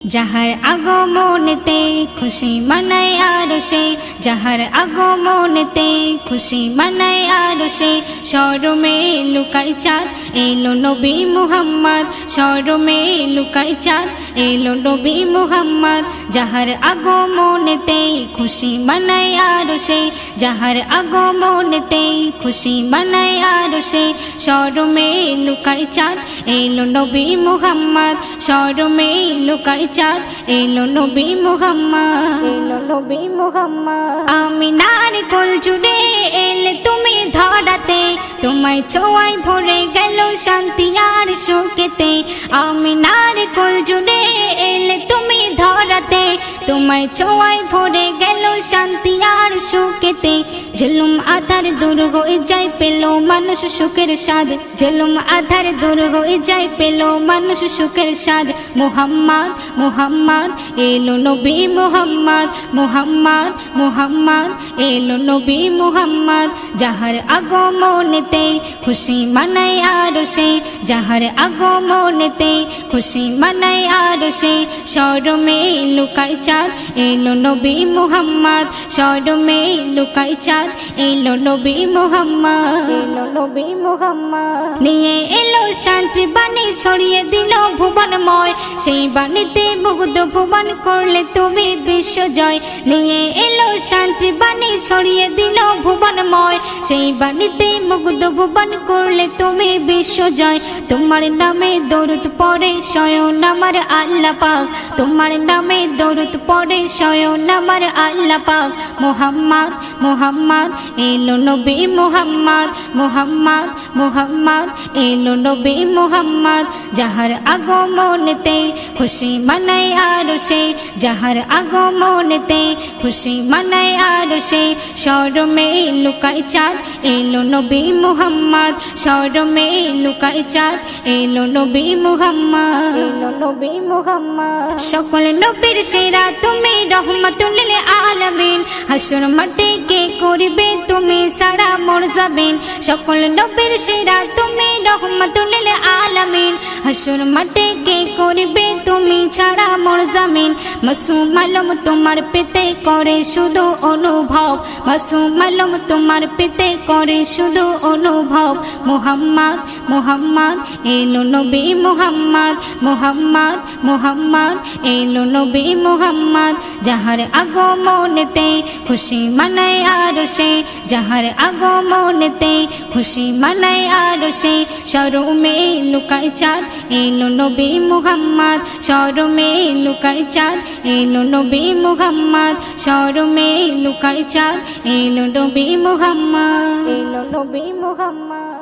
যাহার আগমনেতে খুশি মানায় আরশে, যাহার আগমনেতে খুশি মানায় আরশে। শরমে লুকাই চাঁদ এলো নবী মুহাম্মদ, শরমে লুকাই চাঁদ এলো নবী মুহাম্মদ। যাহার আগমনেতে খুশি মানায় আরশে, যাহার আগমনেতে খুশি মানায় আরশে। শরমে লুকাই চাঁদ এলো নবী মুহাম্মদ, শরমে লুকাই চাঁদ এলো নবী মুহাম্মদ, এলো নবী মুহাম্মদ। আমিনার কোল জুড়ে এলে তুমি ধরাতে, তোমায় ছোঁয়ায় ভরে গেল শান্তি আর সুখেতে। আমিনার কোল জুড়ে এলে তুমি ধরাতে, তোমায় ছোঁয়ায় ভরে গেল শান্তি আর সুখেতে। জুলুম আধার দূর হয়ে যায় পেল মানুষ সুখের স্বাদ, জুলুম আধার দূর হয়ে যায় পেল মানুষ সুখের স্বাদ। মুহাম্মদ মুহাম্মদ এলো নবী মুহাম্মদ, মুহাম্মদ মুহাম্মদ এলো নবী মুহাম্মদ। যাহার আগমনেতে খুশি মানায় আরশে, যাহার আগমনেতে খুশি মানায় আরশে। শরমে লুকাই চাঁদ এলো নবী মুহাম্মদ, শরমে লুকাই চাঁদ এলো নবী মুহাম্মদ, এলো নবী মুহাম্মদ। নিয়ে এলো শান্তি বাণী ছড়িয়ে দিল ভুবনময়, সেই বাণীতে মুগ্ধ ভুবন করলে তুমি বিশ্বজয়। নিয়ে এলো শান্তি বাণী ছড়িয়ে দিল ভুবনময়, সেই বাণীতে মুগ্ধ ভুবন করলে তুমি বিশ্বজয়। তোমার নামে দরুদ পড়ে স্বয়ং আমার আল্লাহ পাক, তোমার নামে দরুদ পড়ে স্বয়ং আমার আল্লাহ পাক। মুহাম্মদ মুহাম্মদ এলো নবী মুহাম্মদ, মুহাম্মদ মুহাম্মদ এলো নবী মুহাম্মদ। যাহার আগমনেতে খুশি মানায় আরশে, যাহার আগমনেতে খুশি মানায় আরশে। শরমে লুকাই চাঁদ এলো নবী মুহাম্মদ, শরমে লুকাই চাঁদ এলো নবী মুহাম্মদ, এলো নবী মুহাম্মদ। সকল নবীর সেরা তুমি রহমাতুল লিল আলামিন, হাসর মাঠে কে করিবে তুমি সারা মোর যাবেন। সকল নবীর সেরা তুমি রহমাতুল লিল আলামিন, হাসর মাঠে কে করিবে তুমি ছাড়া মোর যাবেন। মাসুম আলম তোমার পেতে করে শুধু অনুভব, মাসুম আলম তোমার পেতে করে শুধু অনুভব। মুহাম্মদ মুহাম্মদ এলো নবী মুহাম্মদ, মুহাম্মদ মুহাম্মদ এলো নবী মুহাম্মদ। যাহার আগমনেতে খুশি মানায় আরশে, যাহার আগমনেতে খুশি মানায় আরশে। শরমে লুকাই চাঁদ এলো নবী মুহাম্মদ, শরমে লুকাই চাঁদ এলো নবী মুহাম্মদ, শরমে লুকাই চাঁদ এলো নবী মুহাম্মদ, এলো নবী মুহাম্মদ।